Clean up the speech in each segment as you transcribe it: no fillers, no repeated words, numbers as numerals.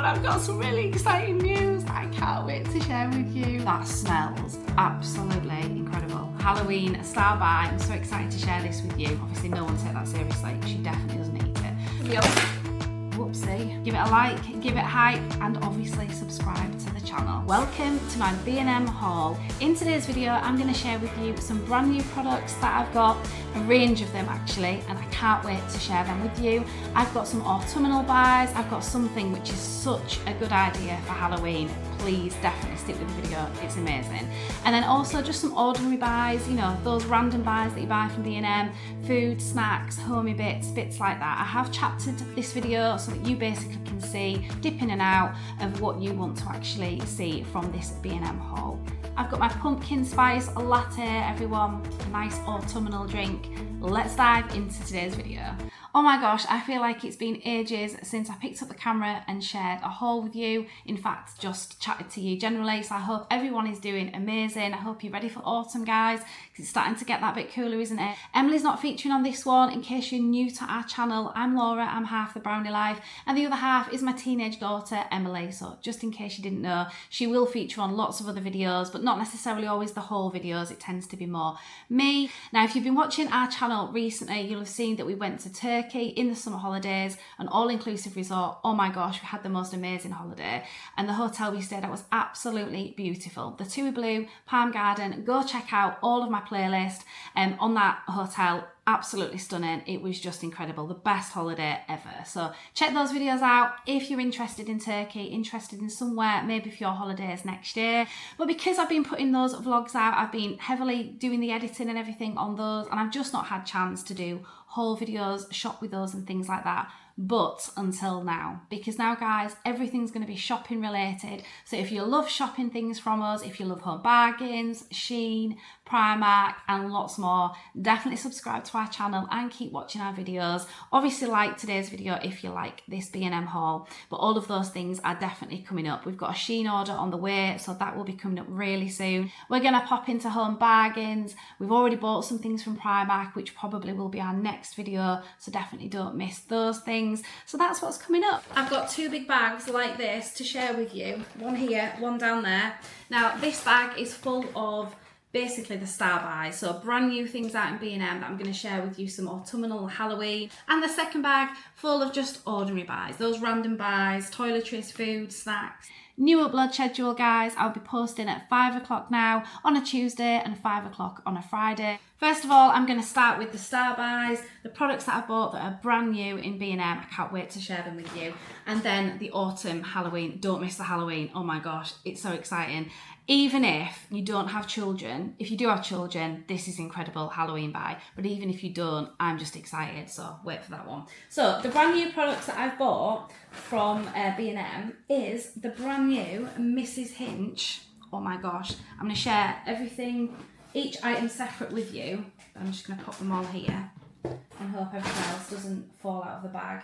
but I've got some really exciting news that I can't wait to share with you. That smells absolutely incredible. Halloween star buy. I'm so excited to share this with you. Obviously no one take that seriously. She definitely doesn't eat it. Whoopsie. Give it a like, give it hype, and obviously subscribe to the channel. Welcome to my B&M haul. In today's video, I'm going to share with you some brand new products that I've got, a range of them actually, and I can't wait to share them with you. I've got some autumnal buys. I've got something which is such a good idea for Halloween. Please definitely stick with the video, it's amazing. And then also just some ordinary buys, you know, those random buys that you buy from B&M, food, snacks, homey bits like that. I have chaptered this video so that you basically can see, dip in and out of what you want to actually see from this B&M haul. I've got my pumpkin spice latte, everyone, a nice autumnal drink. Let's dive into today's video. Oh my gosh, I feel like it's been ages since I picked up the camera and shared a haul with you. In fact, just chatted to you generally. So I hope everyone is doing amazing. I hope you're ready for autumn, guys, because it's starting to get that bit cooler, isn't it? Emily's not featuring on this one. In case you're new to our channel, I'm Laura, I'm half the Brownie Life, and the other half is my teenage daughter, Emily. So just in case you didn't know, she will feature on lots of other videos, but not necessarily always the whole videos. It tends to be more me. Now, if you've been watching our channel recently, you'll have seen that we went to Turkey in the summer holidays, an all-inclusive resort. Oh my gosh, we had the most amazing holiday, and the hotel we stayed at was absolutely beautiful. The TUI Blue Palm Garden. Go check out all of my playlist on that hotel. Absolutely stunning. It was just incredible. The best holiday ever. So check those videos out if you're interested in Turkey, interested in somewhere maybe for your holidays next year. But because I've been putting those vlogs out, I've been heavily doing the editing and everything on those, and I've just not had chance to do haul videos, shop with those and things like that. But until now, because now guys, everything's going to be shopping related. So if you love shopping things from us, if you love home bargains, Shein, Primark and lots more, definitely subscribe to our channel and keep watching our videos. Obviously like today's video if you like this B&M haul, but all of those things are definitely coming up. We've got a Shein order on the way, so that will be coming up really soon. We're going to pop into home bargains. We've already bought some things from Primark, which probably will be our next video, so definitely don't miss those things. So that's what's coming up. I've got two big bags like this to share with you. One here, one down there. Now this bag is full of basically the star buys, so brand new things out in B&M that I'm going to share with you, some autumnal Halloween. And the second bag full of just ordinary buys, those random buys, toiletries, food, snacks. New upload schedule, guys. I'll be posting at 5 o'clock now on a Tuesday and 5 o'clock on a Friday. First of all, I'm going to start with the star buys, the products that I bought that are brand new in B&M. I can't wait to share them with you. And then the autumn Halloween. Don't miss the Halloween. Oh my gosh, it's so exciting. Even if you don't have children, if you do have children, this is incredible Halloween buy. But even if you don't, I'm just excited, so wait for that one. So the brand new products that I've bought from B&M is the brand new Mrs. Hinch. Oh my gosh, I'm going to share everything, each item separate with you. I'm just going to pop them all here and hope everything else doesn't fall out of the bag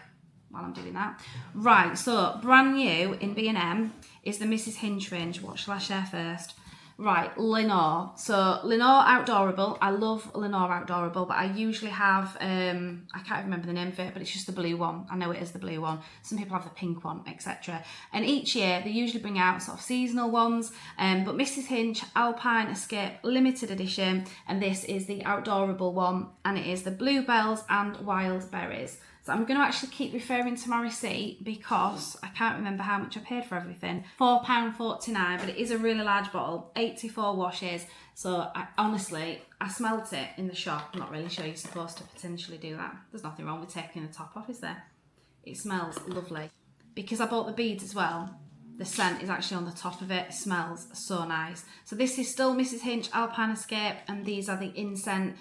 while I'm doing that. Right, so brand new in B&M is the Mrs. Hinch range. What shall I share first? Right, Lenore. So Lenore Outdoorable. I love Lenore Outdoorable, but I usually have, I can't remember the name of it, but it's just the blue one. I know it is the blue one. Some people have the pink one, etc. And each year they usually bring out sort of seasonal ones, but Mrs. Hinch Alpine Escape Limited Edition, and this is the Outdoorable one, and it is the bluebells and wild berries. So I'm going to actually keep referring to my receipt because I can't remember how much I paid for everything. £4.49, but it is a really large bottle, 84 washes. So honestly, I smelt it in the shop. I'm not really sure you're supposed to potentially do that. There's nothing wrong with taking the top off, is there? It smells lovely. Because I bought the beads as well, the scent is actually on the top of it. It smells so nice. So this is still Mrs. Hinch Alpine Escape, and these are the incense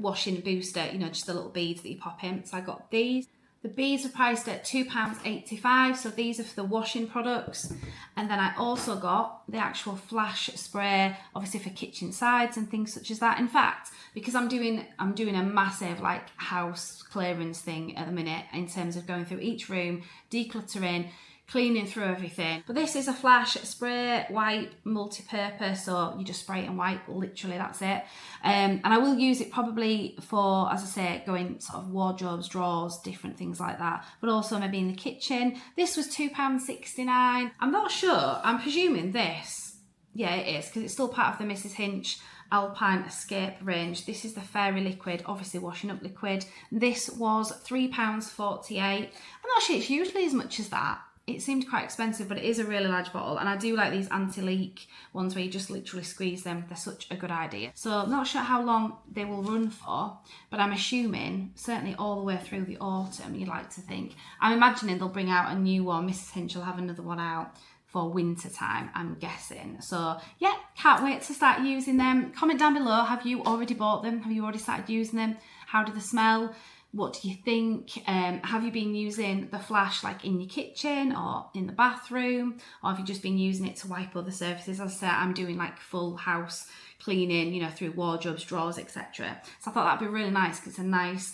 washing booster, you know, just the little beads that you pop in. So I got these. The beads are priced at £2.85, so these are for the washing products. And then I also got the actual flash spray, obviously for kitchen sides and things such as that. In fact, because I'm doing a massive like house clearance thing at the minute in terms of going through each room, decluttering, cleaning through everything. But this is a flash spray wipe, multi-purpose, so you just spray it and wipe, literally that's it. And I will use it probably for, as I say, going sort of wardrobes, drawers, different things like that, but also maybe in the kitchen. This was £2.69. I'm not sure, I'm presuming this, yeah it is, because it's still part of the Mrs. Hinch Alpine Escape range. This is the Fairy liquid, obviously washing up liquid. This was £3.48. I'm not sure it's usually as much as that. It seemed quite expensive, but it is a really large bottle, and I do like these anti-leak ones where you just literally squeeze them. They're such a good idea. So I'm not sure how long they will run for, but I'm assuming certainly all the way through the autumn, you'd like to think. I'm imagining they'll bring out a new one. Mrs. Hinch will have another one out for winter time, I'm guessing. So yeah, can't wait to start using them. Comment down below, have you already bought them? Have you already started using them? How do they smell? What do you think? Have you been using the flash like in your kitchen or in the bathroom? Or have you just been using it to wipe other surfaces? As I said, I'm doing like full house cleaning, you know, through wardrobes, drawers, etc. So I thought that'd be really nice because it's a nice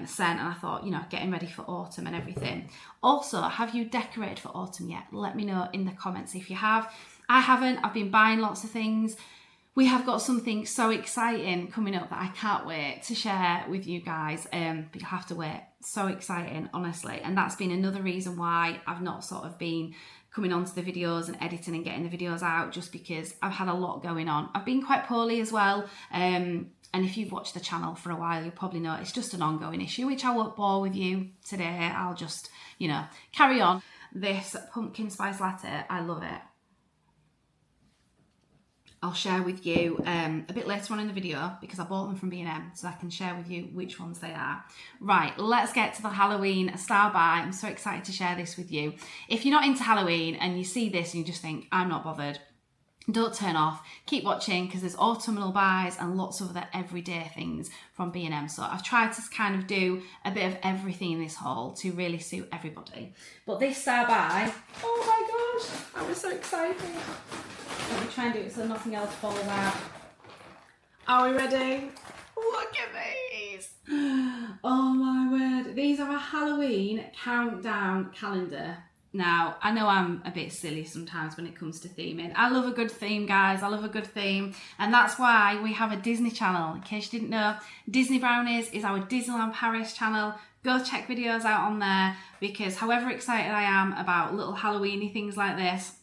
scent, and I thought, you know, getting ready for autumn and everything. Also, have you decorated for autumn yet? Let me know in the comments if you have. I haven't. I've been buying lots of things. We have got something so exciting coming up that I can't wait to share with you guys, but you'll have to wait. So exciting, honestly. And that's been another reason why I've not sort of been coming onto the videos and editing and getting the videos out, just because I've had a lot going on. I've been quite poorly as well. And if you've watched the channel for a while, you'll probably know it's just an ongoing issue, which I won't bore with you today. I'll just, you know, carry on. This pumpkin spice latte, I love it. I'll share with you a bit later on in the video because I bought them from B&M, so I can share with you which ones they are. Right, let's get to the Halloween style buy. I'm so excited to share this with you. If you're not into Halloween and you see this and you just think, I'm not bothered, don't turn off, keep watching because there's autumnal buys and lots of other everyday things from B&M. So I've tried to kind of do a bit of everything in this haul to really suit everybody. But this style buy, oh my gosh, I was so excited. Let me try and do it so nothing else falls out. Are we ready? Look at these. Oh my word. These are a Halloween countdown calendar. Now, I know I'm a bit silly sometimes when it comes to theming. I love a good theme, guys. I love a good theme. And that's why we have a Disney channel. In case you didn't know, Disney Brownies is our Disneyland Paris channel. Go check videos out on there because however excited I am about little Halloween-y things like this,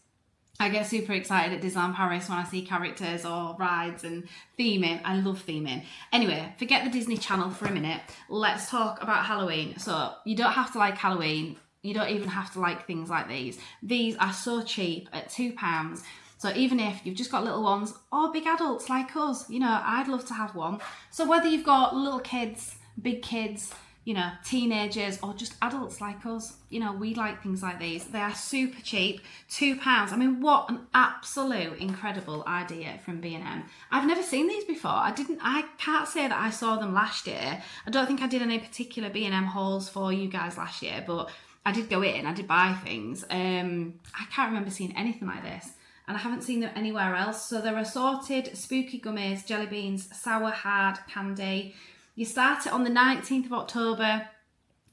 I get super excited at Disneyland Paris when I see characters or rides and theming. I love theming. Anyway, forget the Disney Channel for a minute. Let's talk about Halloween. So you don't have to like Halloween. You don't even have to like things like these. These are so cheap at £2. So even if you've just got little ones or big adults like us, you know, I'd love to have one. So whether you've got little kids, big kids, you know, teenagers or just adults like us, you know, we like things like these. They are super cheap, £2. I mean, what an absolute incredible idea from B&M. I've never seen these before. I can't say that I saw them last year. I don't think I did any particular B&M hauls for you guys last year, but I did go in, I did buy things. I can't remember seeing anything like this. And I haven't seen them anywhere else. So they're assorted spooky gummies, jelly beans, sour hard candy. You start it on the 19th of October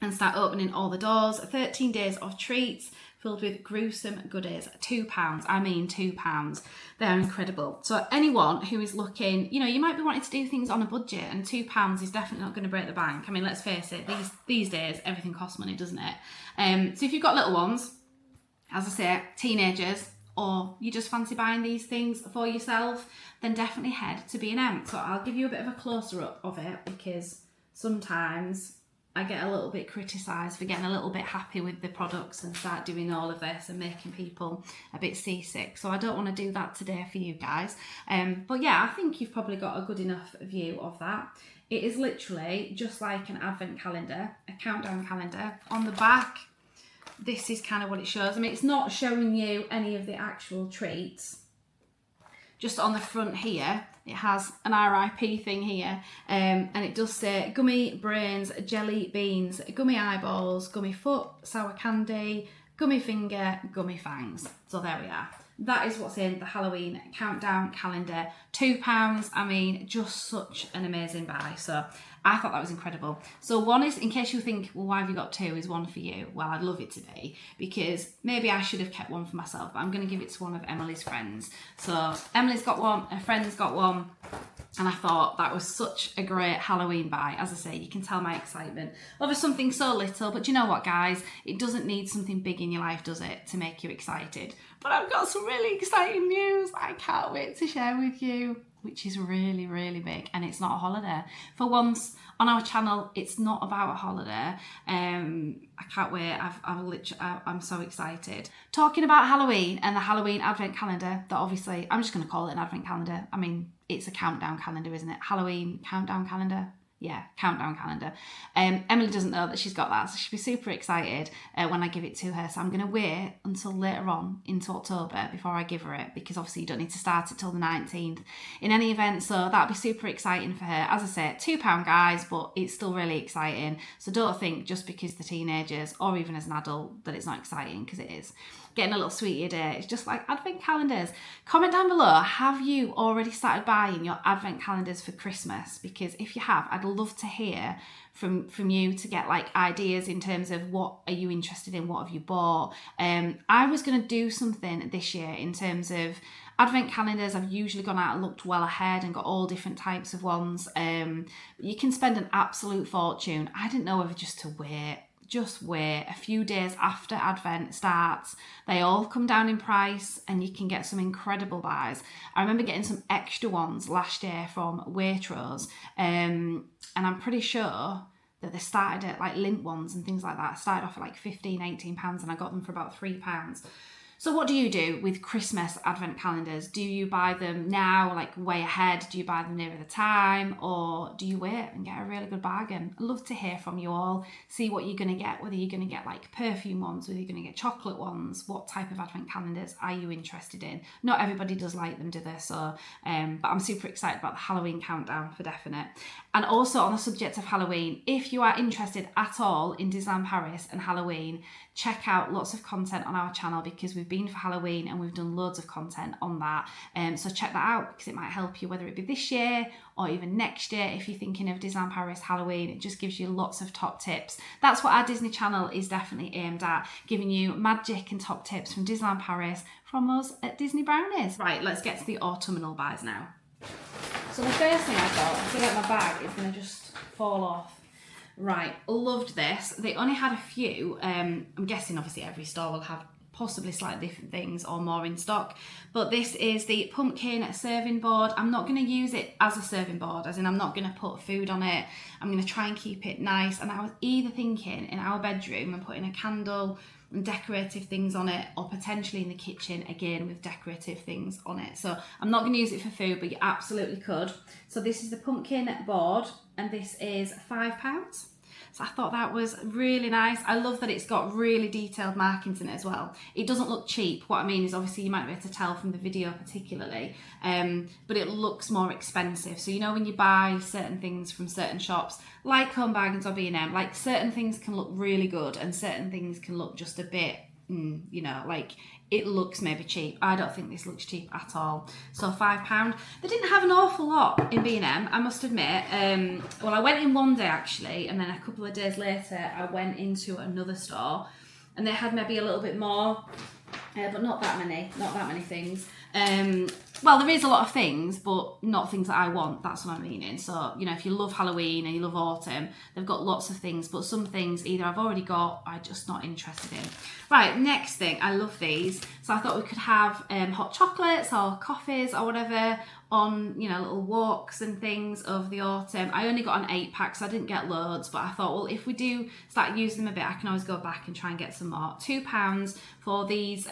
and start opening all the doors. 13 days of treats filled with gruesome goodies. £2. I mean £2. They're incredible. So anyone who is looking, you know, you might be wanting to do things on a budget, and £2 is definitely not going to break the bank. I mean, let's face it, these days everything costs money, doesn't it? So if you've got little ones, as I say, teenagers, or you just fancy buying these things for yourself, then definitely head to B&M. So I'll give you a bit of a closer up of it because sometimes I get a little bit criticised for getting a little bit happy with the products and start doing all of this and making people a bit seasick. So I don't want to do that today for you guys. But yeah, I think you've probably got a good enough view of that. It is literally just like an advent calendar, a countdown calendar. On the back, this is kind of what it shows. I mean, it's not showing you any of the actual treats. Just on the front here, it has an RIP thing here. And it does say gummy brains, jelly beans, gummy eyeballs, gummy foot, sour candy, gummy finger, gummy fangs. So there we are. That is what's in the Halloween countdown calendar. £2. I mean, just such an amazing buy. So I thought that was incredible. So one is, in case you think, well, why have you got two? Is one for you? Well, I'd love it to be, because maybe I should have kept one for myself, but I'm going to give it to one of Emily's friends. So Emily's got one, her friend's got one, and I thought that was such a great Halloween buy. As I say, you can tell my excitement over something so little, but you know what, guys? It doesn't need something big in your life, does it, to make you excited? But I've got some really exciting news I can't wait to share with you, which is really, really big, and it's not a holiday. For once on our channel, it's not about a holiday. I can't wait. I'm so excited. Talking about Halloween and the Halloween advent calendar, that obviously, I'm just going to call it an advent calendar. I mean, it's a countdown calendar, isn't it? Halloween countdown calendar. Yeah, countdown calendar. Emily doesn't know that she's got that, so she'll be super excited when I give it to her. So I'm going to wait until later on into October before I give her it, because obviously you don't need to start it till the 19th in any event. So that'll be super exciting for her. As I say, £2, guys, but it's still really exciting. So don't think just because they're teenagers or even as an adult that it's not exciting, because it is. Getting a little sweetie a day. It's just like advent calendars. Comment down below, have you already started buying your advent calendars for Christmas? Because if you have, I'd love to hear from you to get like ideas in terms of what are you interested in, what have you bought. I was going to do something this year in terms of advent calendars. I've usually gone out and looked well ahead and got all different types of ones. You can spend an absolute fortune. I didn't know whether just to wait. Just wait a few days after Advent starts. They all come down in price and you can get some incredible buys. I remember getting some extra ones last year from Waitrose, and I'm pretty sure that they started at like lint ones and things like that. Started off at like £15-18 and I got them for about £3. So what do you do with Christmas advent calendars? Do you buy them now, like way ahead? Do you buy them nearer the time? Or do you wait and get a really good bargain? I'd love to hear from you all. See what you're going to get, whether you're going to get like perfume ones, whether you're going to get chocolate ones. What type of advent calendars are you interested in? Not everybody does like them, do they? So, but I'm super excited about the Halloween countdown for definite. And also on the subject of Halloween, if you are interested at all in Disneyland Paris and Halloween, check out lots of content on our channel, because we've been for Halloween and we've done loads of content on that. So check that out, because it might help you, whether it be this year or even next year. If you're thinking of Disneyland Paris Halloween, it just gives you lots of top tips. That's what our Disney channel is definitely aimed at, giving you magic and top tips from Disneyland Paris from us at Disney Brownies. Right, let's get to the autumnal buys now. So the first thing I got, I feel like my bag is going to just fall off. Right, loved this. They only had a few. I'm guessing obviously every store will have possibly slightly different things or more in stock, but this is the pumpkin serving board. I'm not going to use it as a serving board, as in I'm not going to put food on it. I'm going to try and keep it nice, and I was either thinking in our bedroom and putting a candle and decorative things on it, or potentially in the kitchen again with decorative things on it. So I'm not going to use it for food, but you absolutely could. So this is the pumpkin board, and this is £5. So I thought that was really nice. I love that it's got really detailed markings in it as well. It doesn't look cheap. What I mean is, obviously you might be able to tell from the video particularly, but it looks more expensive. So you know when you buy certain things from certain shops, like Home Bargains or B&M, like certain things can look really good and certain things can look just a bit, you know, like it looks maybe cheap. I don't think this looks cheap at all. So £5. They didn't have an awful lot in B&M, I must admit. Well, I went in one day actually, and then a couple of days later I went into another store and they had maybe a little bit more, but not that many things. Well, there is a lot of things, but not things that I want. That's what I'm meaning. So, you know, if you love Halloween and you love autumn, they've got lots of things, but some things either I've already got or I'm just not interested in. Right, next thing, I love these. So I thought we could have hot chocolates or coffees or whatever on, you know, little walks and things of the autumn. I only got an 8-pack, so I didn't get loads, but I thought, well, if we do start using them a bit, I can always go back and try and get some more. £2 for these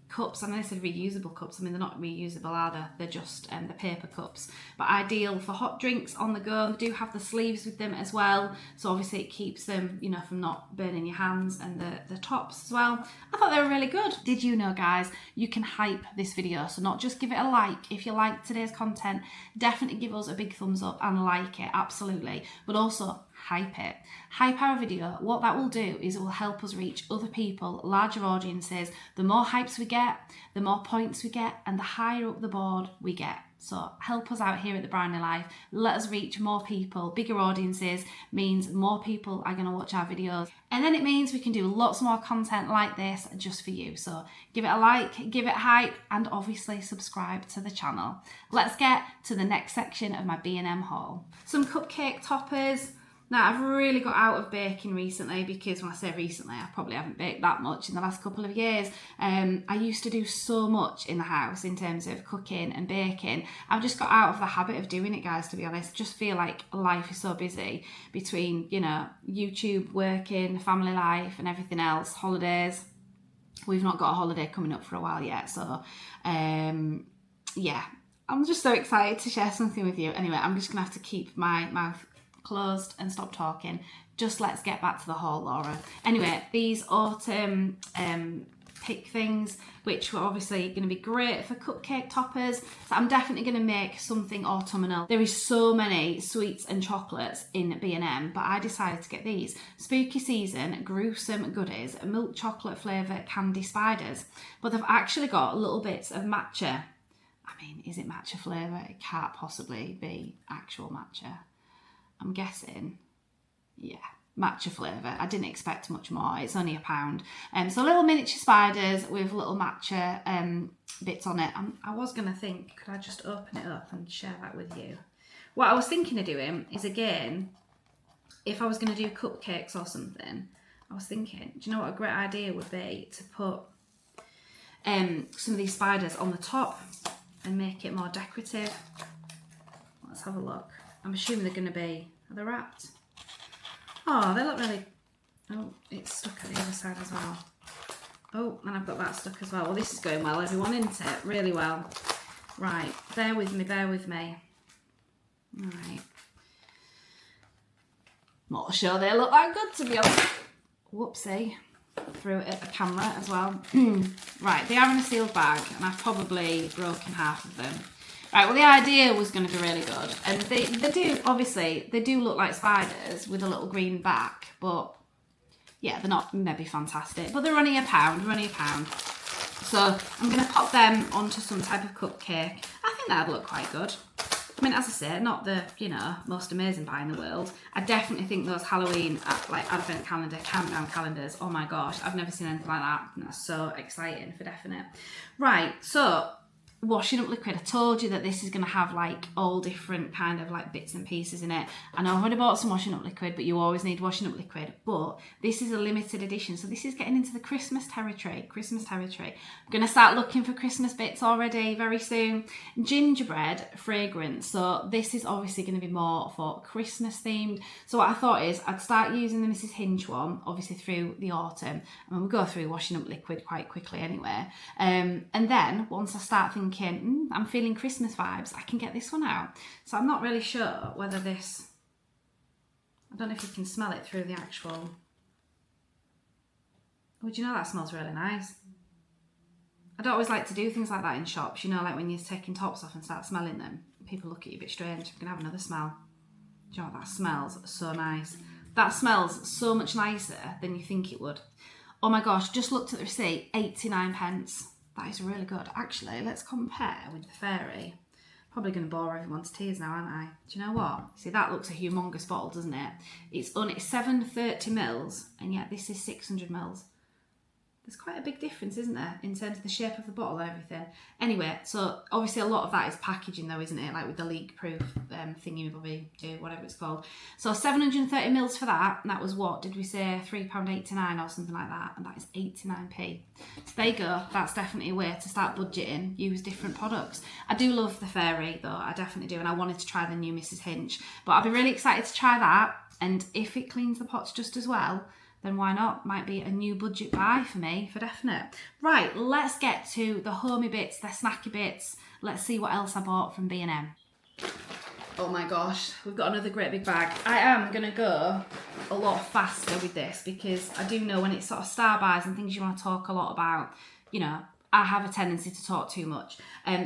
cups. I know I said reusable cups. I mean, they're not reusable, are they? They're just the paper cups. But ideal for hot drinks on the go. They do have the sleeves with them as well. So obviously it keeps them, you know, from not burning your hands, and the tops as well. I thought they were really good. Did you know, guys, you can hype this video. So not just give it a like. If you like today's content, definitely give us a big thumbs up and like it, absolutely. But also hype it. Hype our video. What that will do is it will help us reach other people, larger audiences. The more hypes we get, the more points we get, and the higher up the board we get. So help us out here at The Brownie Life. Let us reach more people. Bigger audiences means more people are going to watch our videos. And then it means we can do lots more content like this just for you. So give it a like, give it hype, and obviously subscribe to the channel. Let's get to the next section of my B&M haul. Some cupcake toppers. Now, I've really got out of baking recently because when I say recently, I probably haven't baked that much in the last couple of years. I used to do so much in the house in terms of cooking and baking. I've just got out of the habit of doing it, guys, to be honest. Just feel like life is so busy between, you know, YouTube, working, family life and everything else, holidays. We've not got a holiday coming up for a while yet. So, yeah, I'm just so excited to share something with you. Anyway, I'm just going to have to keep my mouth closed and stop talking. Just let's get back to the haul, Laura. Anyway, these autumn pick things, which were obviously going to be great for cupcake toppers. So I'm definitely going to make something autumnal. There is so many sweets and chocolates in B&M, but I decided to get these. Spooky season, gruesome goodies, milk chocolate flavour candy spiders. But they've actually got little bits of matcha. I mean, is it matcha flavour? It can't possibly be actual matcha. I'm guessing, yeah, matcha flavour. I didn't expect much more. It's only £1. So little miniature spiders with little matcha bits on it. I was going to think, could I just open it up and share that with you? What I was thinking of doing is, again, if I was going to do cupcakes or something, I was thinking, do you know what a great idea would be? To put some of these spiders on the top and make it more decorative. Let's have a look. I'm assuming they're going to be, are they wrapped? Oh, they look really, oh, it's stuck at the other side as well. Oh, and I've got that stuck as well. Well, this is going well, everyone, isn't it? Really well. Right, bear with me, bear with me. All right. Not sure they look that good, to be honest. Whoopsie. Threw it at the camera as well. Right, they are in a sealed bag, and I've probably broken half of them. Right, well, the idea was going to be really good, and they do, obviously, they do look like spiders with a little green back, but yeah, they're not maybe fantastic, but they're only £1, So I'm going to pop them onto some type of cupcake. I think that'd look quite good. I mean, as I say, not the, you know, most amazing buy in the world. I definitely think those Halloween, like, advent calendar, countdown calendars, oh my gosh, I've never seen anything like that. And that's so exciting for definite. Right, so washing up liquid. I told you that this is going to have like all different kind of like bits and pieces in it. I know I've already bought some washing up liquid, but you always need washing up liquid. But this is a limited edition, so this is getting into the Christmas territory. I'm going to start looking for Christmas bits already very soon. Gingerbread fragrance. So this is obviously going to be more for Christmas themed. So what I thought is I'd start using the Mrs. Hinch one, obviously through the autumn. I mean, we'll go through washing up liquid quite quickly anyway. And then once I start thinking, I'm feeling Christmas vibes, I can get this one out. So I'm not really sure whether this, I don't know if you can smell it through the actual, oh, do you know that smells really nice? I don't always like to do things like that in shops, you know, like when you're taking tops off and start smelling them, people look at you a bit strange. I'm gonna have another smell. Do you know what, that smells so nice. That smells so much nicer than you think it would. Oh my gosh, just looked at the receipt, 89p. That is really good. Actually, let's compare with the Fairy. Probably going to bore everyone to tears now, aren't I? Do you know what? See, that looks a humongous bottle, doesn't it? It's only 730ml, and yet this is 600ml. There's quite a big difference, isn't there, in terms of the shape of the bottle and everything. Anyway, so obviously a lot of that is packaging though, isn't it? Like with the leak-proof thingy, whatever it's called. So 730ml for that, and that was what, did we say £3.89 or something like that? And that is 89p. So there you go, that's definitely a way to start budgeting, use different products. I do love the Fairy though, I definitely do, and I wanted to try the new Mrs. Hinch. But I'll be really excited to try that, and if it cleans the pots just as well, then why not? Might be a new budget buy for me, for definite. Right, let's get to the homey bits, the snacky bits. Let's see what else I bought from B&M. Oh my gosh, we've got another great big bag. I am going to go a lot faster with this because I do know when it's sort of star buys and things you want to talk a lot about, you know, I have a tendency to talk too much.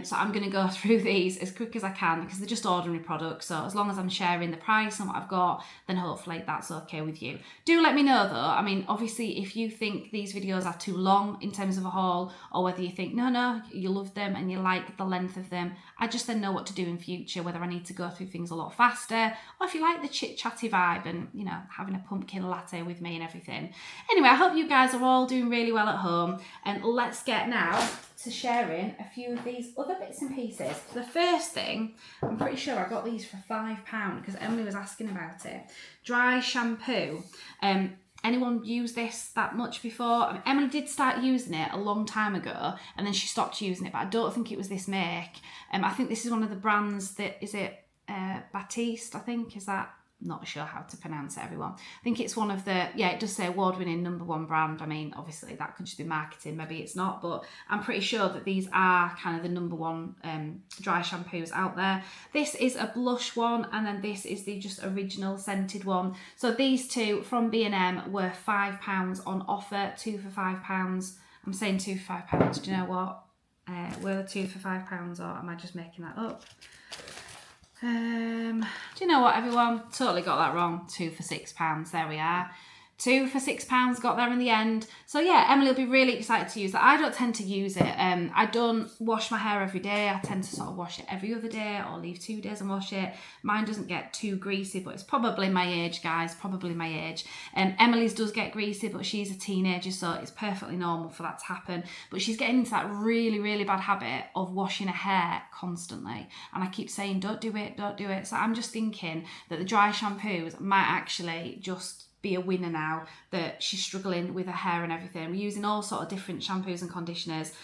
So I'm going to go through these as quick as I can because they're just ordinary products. So as long as I'm sharing the price and what I've got, then hopefully that's okay with you. Do let me know though. I mean, obviously, if you think these videos are too long in terms of a haul, or whether you think, no, you love them and you like the length of them, I just then know what to do in future, whether I need to go through things a lot faster, or if you like the chit-chatty vibe and, you know, having a pumpkin latte with me and everything. Anyway, I hope you guys are all doing really well at home, and let's get now to sharing a few of these other bits and pieces. The first thing, I'm pretty sure I got these for £5 because Emily was asking about it. Dry shampoo. Anyone used this that much before? I mean, Emily did start using it a long time ago and then she stopped using it, but I don't think it was this make. I think this is one of the brands that, is it Batiste, I think, is that? Not sure how to pronounce it, everyone. I think it's one of the, yeah, it does say award-winning #1 brand. I mean, obviously that could just be marketing, maybe it's not, but I'm pretty sure that these are kind of the #1 dry shampoos out there. This is a blush one, and then this is the just original scented one. So these two from B&M were £5 on offer, 2 for £5. I'm saying 2 for £5. Do you know what? Were they 2 for £5 or am I just making that up? Do you know what, everyone? Totally got that wrong. 2 for £6. There we are. 2 for £6 got there in the end. So yeah, Emily will be really excited to use that. I don't tend to use it. I don't wash my hair every day. I tend to sort of wash it every other day or leave 2 days and wash it. Mine doesn't get too greasy, but it's probably my age, guys, probably my age. Emily's does get greasy, but she's a teenager, so it's perfectly normal for that to happen. But she's getting into that really, really bad habit of washing her hair constantly. And I keep saying, don't do it, don't do it. So I'm just thinking that the dry shampoos might actually just be a winner now that she's struggling with her hair and everything. We're using all sort of different shampoos and conditioners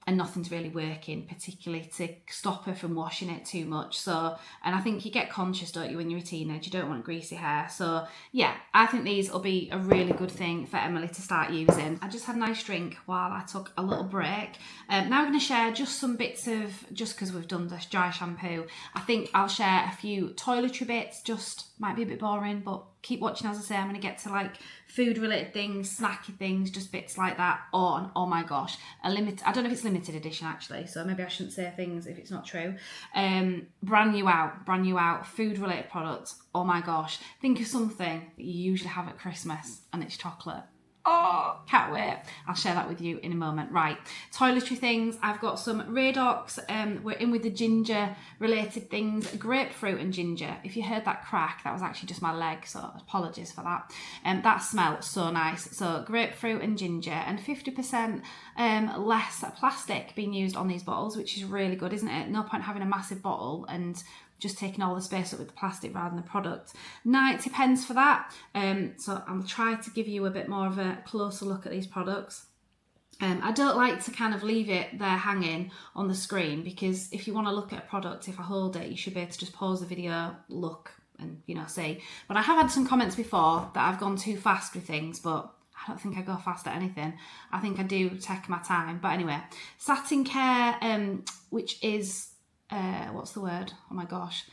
and nothing's really working, particularly to stop her from washing it too much. So, and I think you get conscious, don't you, when you're a teenager, you don't want greasy hair. So yeah, I think these will be a really good thing for Emily to start using. I just had a nice drink while I took a little break. Now I'm going to share just some bits of, just because we've done this dry shampoo, I think I'll share a few toiletry bits, just might be a bit boring, but keep watching. As I say, I'm going to get to like food related things, snacky things, just bits like that. Oh my gosh, I don't know if it's limited edition actually, so maybe I shouldn't say things if it's not true. Brand new out food related products. Oh my gosh, think of something that you usually have at Christmas and it's chocolate. Oh, can't wait. I'll share that with you in a moment. Right, toiletry things. I've got some Radox. We're in with the ginger related things. Grapefruit and ginger. If you heard that crack, that was actually just my leg, so apologies for that. That smells so nice. So grapefruit and ginger, and 50% less plastic being used on these bottles, which is really good, isn't it? No point having a massive bottle and just taking all the space up with the plastic rather than the product. 90p for that. So I'll try to give you a bit more of a closer look at these products. I don't like to kind of leave it there hanging on the screen, because if you want to look at a product, if I hold it, you should be able to just pause the video, look and, you know, see. But I have had some comments before that I've gone too fast with things, but I don't think I go fast at anything. I think I do take my time. But anyway, Satin Care, which is, what's the word? Oh my gosh.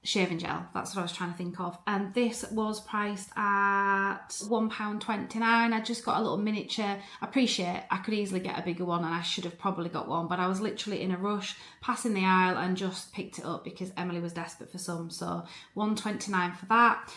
Shaving gel. That's what I was trying to think of. And this was priced at £1.29. I just got a little miniature. I appreciate I could easily get a bigger one and I should have probably got one, but I was literally in a rush passing the aisle and just picked it up because Emily was desperate for some. So £1.29 for that.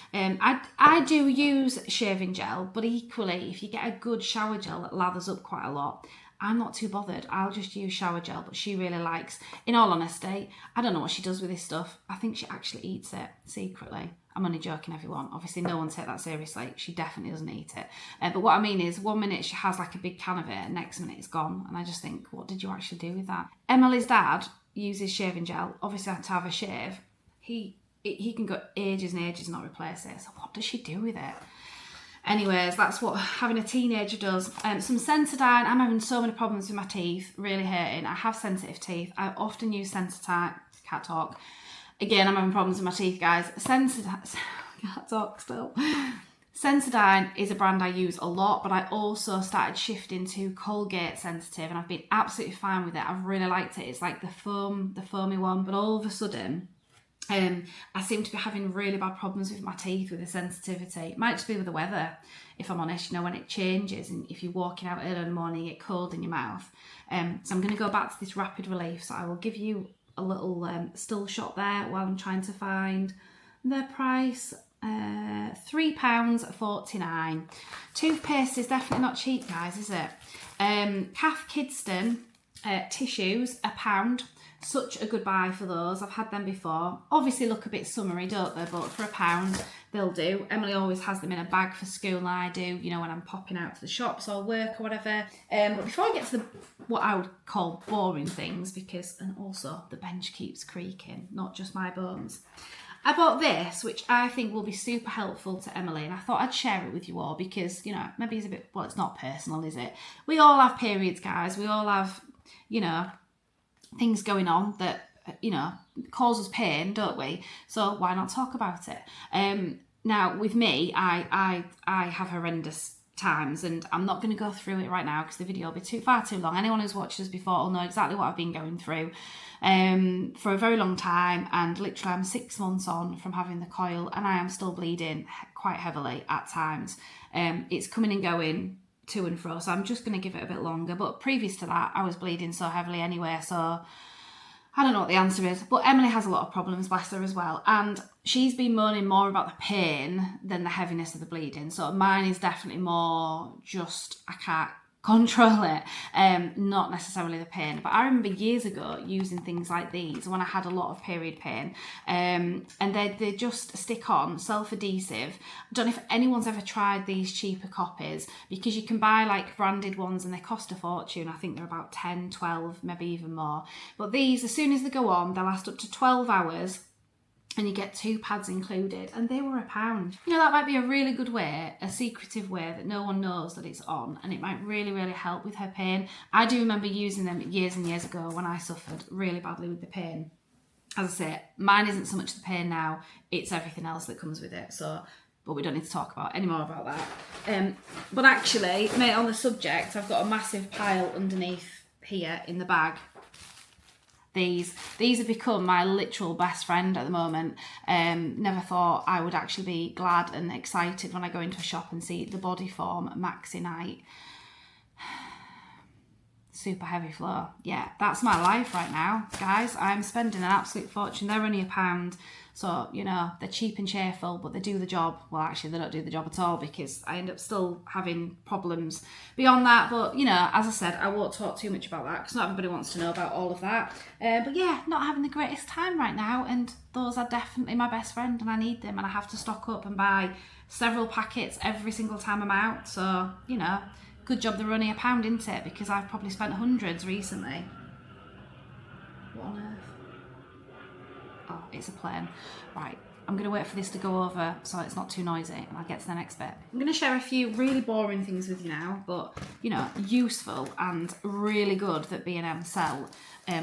I do use shaving gel, but equally, if you get a good shower gel that lathers up quite a lot, I'm not too bothered. I'll just use shower gel, but she really likes, in all honesty, I don't know what she does with this stuff. I think she actually eats it secretly. I'm only joking, everyone. Obviously, no one take that seriously. She definitely doesn't eat it. But what I mean is, 1 minute she has like a big can of it, and next minute it's gone. And I just think, what did you actually do with that? Emily's dad uses shaving gel. Obviously, I had to have a shave. He can go ages and ages and not replace it. So what does she do with it? Anyways, that's what having a teenager does. Some Sensodyne. I'm having so many problems with my teeth, really hurting. I have sensitive teeth. I often use Sensodyne. Can't talk. Again, I'm having problems with my teeth, guys. Sensodyne. Can't talk still. Sensodyne is a brand I use a lot, but I also started shifting to Colgate Sensitive, and I've been absolutely fine with it. I've really liked it. It's like the foamy one, but all of a sudden, I seem to be having really bad problems with my teeth with the sensitivity. It might just be with the weather, if I'm honest, you know, when it changes and if you're walking out early in the morning, you get cold in your mouth. So I'm going to go back to this Rapid Relief. So I will give you a little still shot there while I'm trying to find the price. £3.49. Toothpaste is definitely not cheap, guys, is it? Calf Kidston tissues, £1. Such a good buy for those. I've had them before. Obviously look a bit summery, don't they? But for £1, they'll do. Emily always has them in a bag for school, and I do, you know, when I'm popping out to the shops or work or whatever. But before I get to the what I would call boring things, and also the bench keeps creaking, not just my bones. I bought this, which I think will be super helpful to Emily, and I thought I'd share it with you all because, you know, maybe it's a bit, well, it's not personal, is it? We all have periods, guys. We all have, you know, things going on that, you know, cause us pain, don't we? So why not talk about it? Now, with me, I have horrendous times, and I'm not going to go through it right now because the video will be far too long. Anyone who's watched us before will know exactly what I've been going through for a very long time, and literally I'm 6 months on from having the coil, and I am still bleeding quite heavily at times. It's coming and going to and fro, so I'm just going to give it a bit longer. But previous to that, I was bleeding so heavily anyway, so I don't know what the answer is. But Emily has a lot of problems, bless her, as well, and she's been moaning more about the pain than the heaviness of the bleeding. So mine is definitely more just I can't control it, not necessarily the pain. But I remember years ago using things like these when I had a lot of period pain, and they just stick on, self-adhesive. I don't know if anyone's ever tried these cheaper copies, because you can buy like branded ones and they cost a fortune. I think they're about 10, 12, maybe even more. But these, as soon as they go on, they last up to 12 hours. And you get 2 pads included, and they were £1. You know, that might be a really good way, a secretive way that no one knows that it's on, and it might really, really help with her pain. I do remember using them years and years ago when I suffered really badly with the pain. As I say, mine isn't so much the pain now, it's everything else that comes with it. So, but we don't need to talk about any more about that. But actually, mate, on the subject, I've got a massive pile underneath here in the bag. These have become my literal best friend at the moment. Never thought I would actually be glad and excited when I go into a shop and see the Bodyform Maxi Night. Super heavy flow. Yeah, that's my life right now, guys. I'm spending an absolute fortune. They're only £1. So, you know, they're cheap and cheerful, but they do the job. Well, actually, they don't do the job at all because I end up still having problems beyond that. But, you know, as I said, I won't talk too much about that because not everybody wants to know about all of that. But yeah, not having the greatest time right now. And those are definitely my best friend, and I need them. And I have to stock up and buy several packets every single time I'm out. So, you know, good job they're only £1, isn't it? Because I've probably spent hundreds recently. What on earth? Oh, it's a plane. Right, I'm going to wait for this to go over so it's not too noisy, and I'll get to the next bit. I'm going to share a few really boring things with you now, but, you know, useful and really good that B&M sell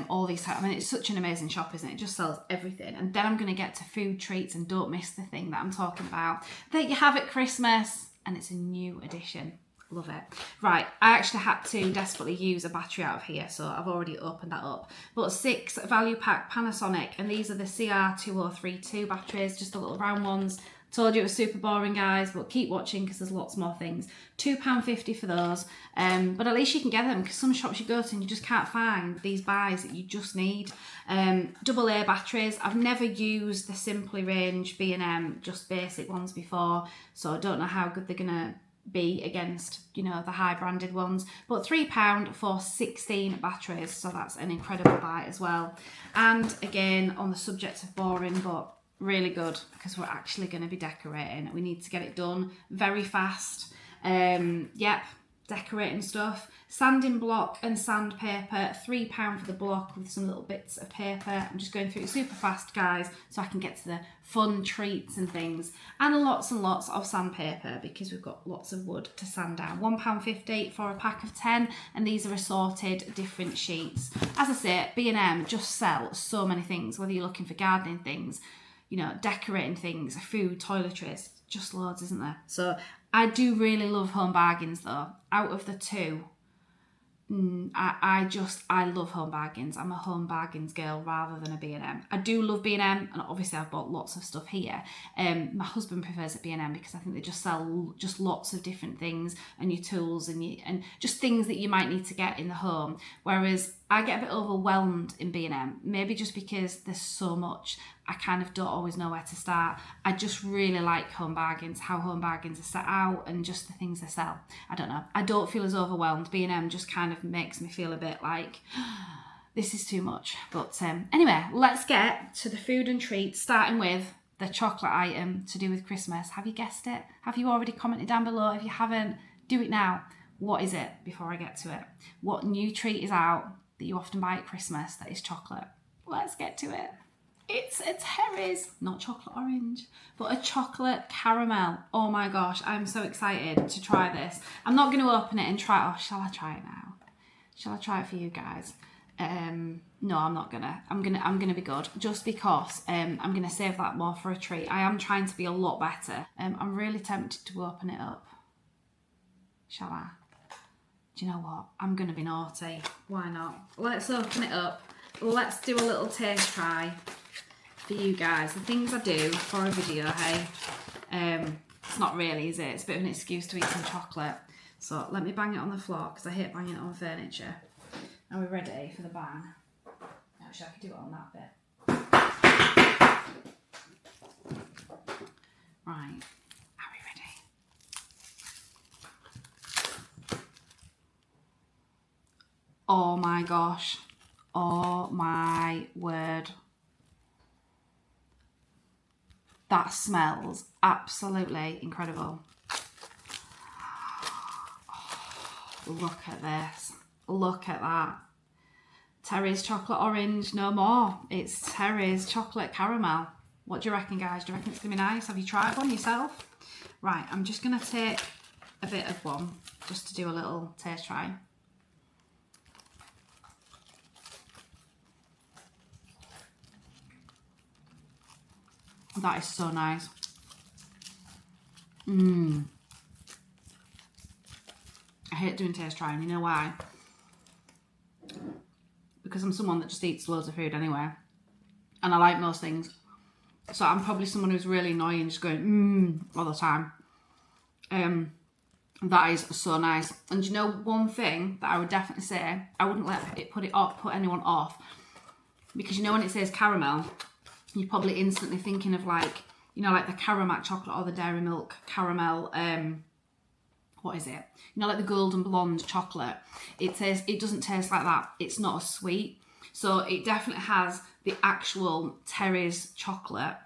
all these types. I mean, it's such an amazing shop, isn't it? It just sells everything. And then I'm going to get to food treats, and don't miss the thing that I'm talking about that you have at Christmas, and it's a new edition. Love it. Right, I actually had to desperately use a battery out of here, so I've already opened that up. But 6 value pack Panasonic, and these are the CR2032 batteries, just the little round ones. Told you it was super boring, guys, but keep watching because there's lots more things. £2.50 for those, but at least you can get them because some shops you go to and you just can't find these buys that you just need. AA batteries. I've never used the Simply range B&M, just basic ones before, so I don't know how good they're gonna be against, you know, the high branded ones. But £3 for 16 batteries, so that's an incredible buy as well. And again, on the subject of boring, but really good because we're actually going to be decorating. We need to get it done very fast. Yep, decorating stuff. Sanding block and sandpaper, £3 for the block with some little bits of paper. I'm just going through it super fast, guys, so I can get to the fun treats and things. And lots of sandpaper because we've got lots of wood to sand down. £1.50 for a pack of 10, and these are assorted different sheets. As I say, B&M just sell so many things, whether you're looking for gardening things, you know, decorating things, food, toiletries, just loads, isn't there? So I do really love Home Bargains though. Out of the two, I love Home Bargains. I'm a Home Bargains girl rather than a B&M. I do love B&M, and obviously I've bought lots of stuff here. My husband prefers a B&M because I think they just sell just lots of different things, and your tools and just things that you might need to get in the home. Whereas I get a bit overwhelmed in B&M, maybe just because there's so much. I kind of don't always know where to start. I just really like Home Bargains, how Home Bargains are set out and just the things they sell. I don't know. I don't feel as overwhelmed. B&M just kind of makes me feel a bit like, this is too much. But anyway, let's get to the food and treats, starting with the chocolate item to do with Christmas. Have you guessed it? Have you already commented down below? If you haven't, do it now. What is it before I get to it? What new treat is out that you often buy at Christmas that is chocolate? Let's get to it. It's a Terry's, not chocolate orange, but a chocolate caramel. Oh my gosh, I'm so excited to try this. I'm not going to open it and try it. Oh, shall I try it now? Shall I try it for you guys? No, I'm not gonna. I'm gonna be good, just because I'm gonna save that more for a treat. I am trying to be a lot better. I'm really tempted to open it up. Shall I? Do you know what? I'm gonna be naughty. Why not? Let's open it up. Let's do a little taste try for you guys. The things I do for a video, hey? It's not really, is it? It's a bit of an excuse to eat some chocolate. So let me bang it on the floor because I hate banging it on furniture. Are we ready for the bang? Actually, I could do it on that bit. Right. Are we ready? Oh my gosh. Oh my word. That smells absolutely incredible. Oh, look at this. Look at that. Terry's chocolate orange, no more. It's Terry's chocolate caramel. What do you reckon, guys? Do you reckon it's going to be nice? Have you tried one yourself? Right, I'm just going to take a bit of one just to do a little taste try. That is so nice. I hate doing taste trying. You know why? Because I'm someone that just eats loads of food anyway. And I like most things. So I'm probably someone who's really annoying, just going, all the time. That is so nice. And you know, one thing that I would definitely say, I wouldn't let it put anyone off. Because you know when it says caramel, you're probably instantly thinking of like, you know, like the Karamak chocolate or the Dairy Milk caramel, what is it? You know, like the golden blonde chocolate. It doesn't taste like that. It's not as sweet. So it definitely has the actual Terry's chocolate,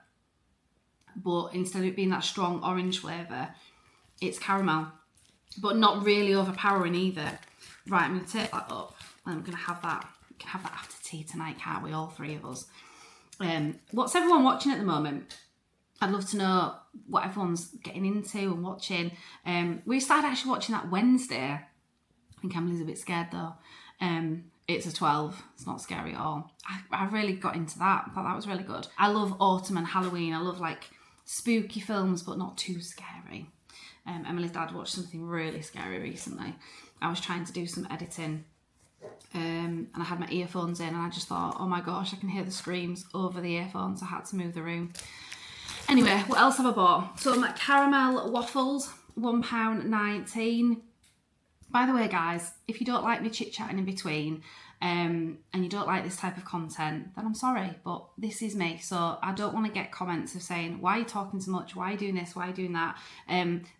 but instead of it being that strong orange flavour, it's caramel, but not really overpowering either. Right, I'm going to take that up and I'm going to have that. We can have that after tea tonight, can't we? All three of us. What's everyone watching at the moment? I'd love to know what everyone's getting into and watching. We started actually watching that Wednesday. I think Emily's a bit scared though. It's a 12. It's not scary at all. I really got into that. I thought that was really good. I love autumn and Halloween. I love like spooky films, but not too scary. Emily's dad watched something really scary recently. I was trying to do some editing. And I had my earphones in and I just thought, oh my gosh, I can hear the screams over the earphones. I had to move the room. Anyway, what else have I bought? So my caramel waffles, £1.19. By the way, guys, if you don't like me chit-chatting in between and you don't like this type of content, then I'm sorry, but this is me. So I don't want to get comments of saying, why are you talking so much? Why are you doing this? Why are you doing that?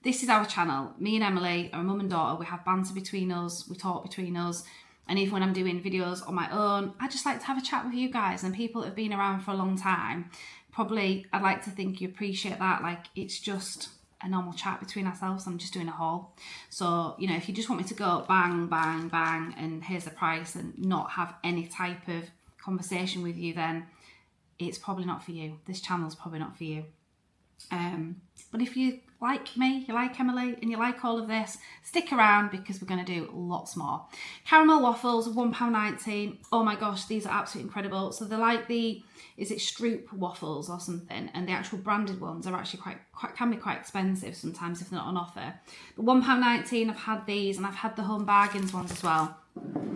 This is our channel. Me and Emily are a mum and daughter. We have banter between us. We talk between us. And even when I'm doing videos on my own, I just like to have a chat with you guys and people that have been around for a long time. Probably, I'd like to think you appreciate that. Like, it's just a normal chat between ourselves. I'm just doing a haul. So, you know, if you just want me to go bang, bang, bang, and here's the price and not have any type of conversation with you, then it's probably not for you. This channel's probably not for you. But if you like me, you like Emily, and you like all of this, stick around because we're going to do lots more. Caramel waffles, £1.19. Oh my gosh, these are absolutely incredible. So they're like the, is it Stroop waffles or something? And the actual branded ones are actually can be quite expensive sometimes if they're not on offer. But £1.19, I've had these, and I've had the Home Bargains ones as well.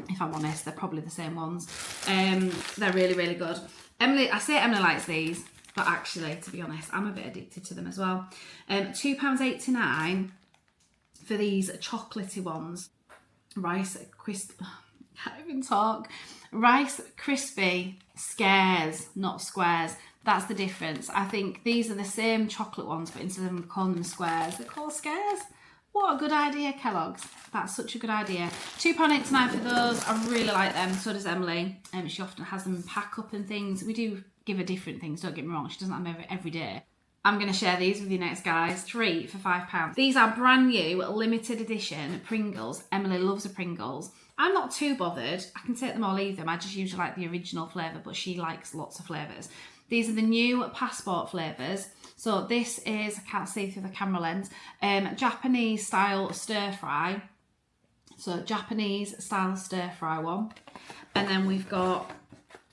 If I'm honest, they're probably the same ones. They're really, really good. I say Emily likes these, but actually, to be honest, I'm a bit addicted to them as well. £2.89 for these chocolatey ones. Rice Crispy Scares, not squares. That's the difference. I think these are the same chocolate ones, but instead of calling them squares, they're called scares. What a good idea, Kellogg's. That's such a good idea. £2.89 for those. I really like them. So does Emily. She often has them in pack up and things. We do give her different things, don't get me wrong. She doesn't have them every day. I'm going to share these with you next, guys. 3 for £5. These are brand new, limited edition Pringles. Emily loves the Pringles. I'm not too bothered. I can take them or leave them. I just usually like the original flavour, but she likes lots of flavours. These are the new passport flavours. So this is, I can't see through the camera lens, Japanese style stir fry. So Japanese style stir fry one. And then we've got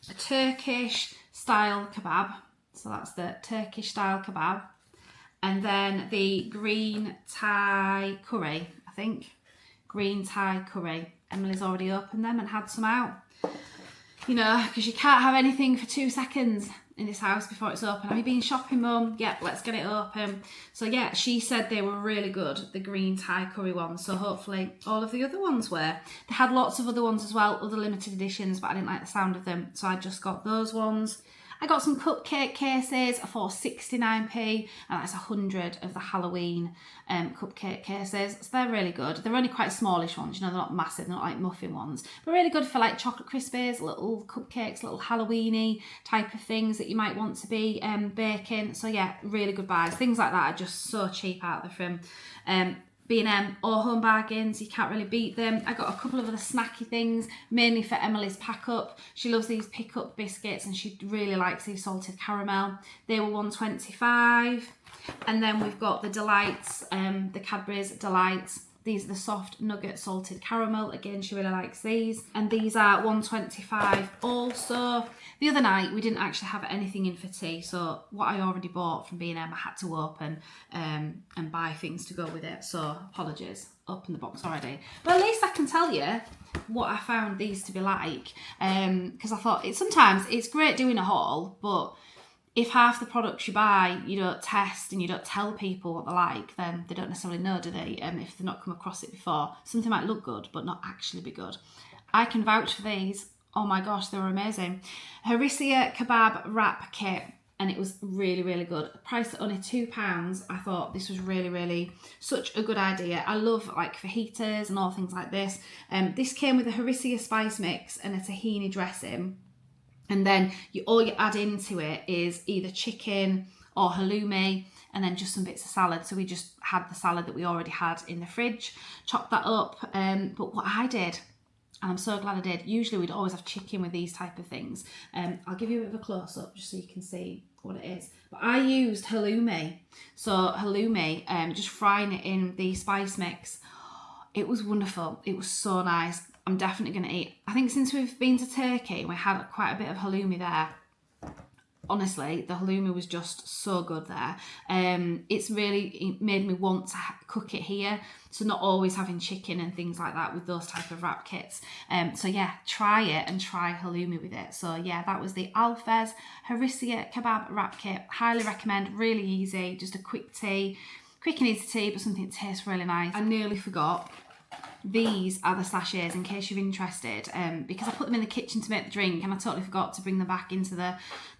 a Turkish style kebab. So that's the Turkish style kebab. And then the green Thai curry, I think. Green Thai curry. Emily's already opened them and had some out. You know, because you can't have anything for 2 seconds in this house before it's open. Have you been shopping, Mum? Yep, let's get it open. So yeah, she said they were really good, the green Thai curry ones. So hopefully all of the other ones were. They had lots of other ones as well, other limited editions, but I didn't like the sound of them. So I just got those ones. I got some cupcake cases for 69p, and that's 100 of the Halloween cupcake cases. So they're really good. They're only quite smallish ones, you know, they're not massive, they're not like muffin ones. But really good for like chocolate crispies, little cupcakes, little Halloweeny type of things that you might want to be baking. So yeah, really good buys. Things like that are just so cheap out there from B&M or Home Bargains. You can't really beat them. I got a couple of other snacky things, mainly for Emily's pack up. She loves these pick up biscuits and she really likes these salted caramel. They were £1.25. And then we've got the Delights, the Cadbury's Delights. These are the soft nugget salted caramel. Again, she really likes these. And these are £1.25 also. The other night, we didn't actually have anything in for tea. So what I already bought from B&M, I had to open and buy things to go with it. So apologies, open the box already. But at least I can tell you what I found these to be like. Because I thought sometimes it's great doing a haul, but if half the products you buy, you don't test and you don't tell people what they're like, then they don't necessarily know, do they? If they've not come across it before. Something might look good, but not actually be good. I can vouch for these. Oh my gosh, they were amazing. Harissa kebab wrap kit, and it was really, really good. Priced at only £2. I thought this was really, really such a good idea. I love like fajitas and all things like this. This came with a harissa spice mix and a tahini dressing. And then all you add into it is either chicken or halloumi and then just some bits of salad. So we just had the salad that we already had in the fridge, chopped that up. But what I did, and I'm so glad I did, usually we'd always have chicken with these type of things. I'll give you a bit of a close-up just so you can see what it is. But I used halloumi. So halloumi, just frying it in the spice mix. It was wonderful. It was so nice. I'm definitely going to eat. I think since we've been to Turkey, we had quite a bit of halloumi there. Honestly, the halloumi was just so good there. It made me want to cook it here. So not always having chicken and things like that with those type of wrap kits. So yeah, try it and try halloumi with it. So yeah, that was the Alfez Harissa kebab wrap kit. Highly recommend, really easy. Just a quick tea. Quick and easy tea, but something that tastes really nice. I nearly forgot. These are the sachets in case you're interested, because I put them in the kitchen to make the drink and I totally forgot to bring them back into the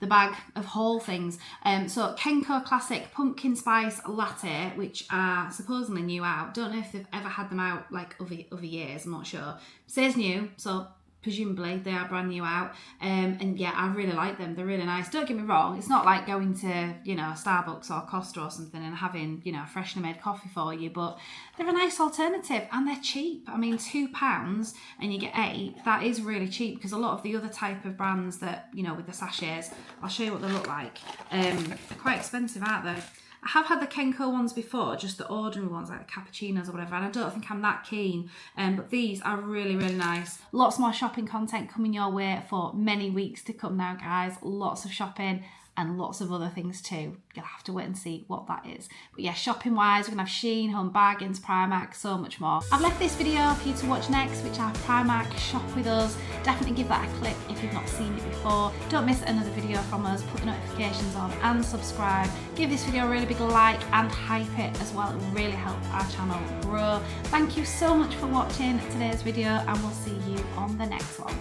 bag of haul things. So Kenko Classic Pumpkin Spice Latte, which are supposedly new out. Don't know if they've ever had them out like other years, I'm not sure. It says new, so presumably they are brand new out. And yeah, I really like them. They're really nice. Don't get me wrong, it's not like going to, you know, Starbucks or Costa or something and having, you know, a freshly made coffee for you, but they're a nice alternative and they're cheap. I mean, £2 and you get 8, that is really cheap, because a lot of the other type of brands that, you know, with the sachets, I'll show you what they look like. They're quite expensive, aren't they? I have had the Kenko ones before, just the ordinary ones like the cappuccinos or whatever, and I don't think I'm that keen, but these are really, really nice. Lots more shopping content coming your way for many weeks to come now, guys. Lots of shopping and lots of other things too. You'll have to wait and see what that is. But yeah, shopping wise, we're gonna have Shein, Home Bargains, Primark, so much more. I've left this video for you to watch next, which are Primark Shop With Us. Definitely give that a click if you've not seen it before. Don't miss another video from us. Put the notifications on and subscribe. Give this video a really big like and hype it as well. It will really help our channel grow. Thank you so much for watching today's video, and we'll see you on the next one.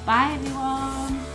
Bye everyone.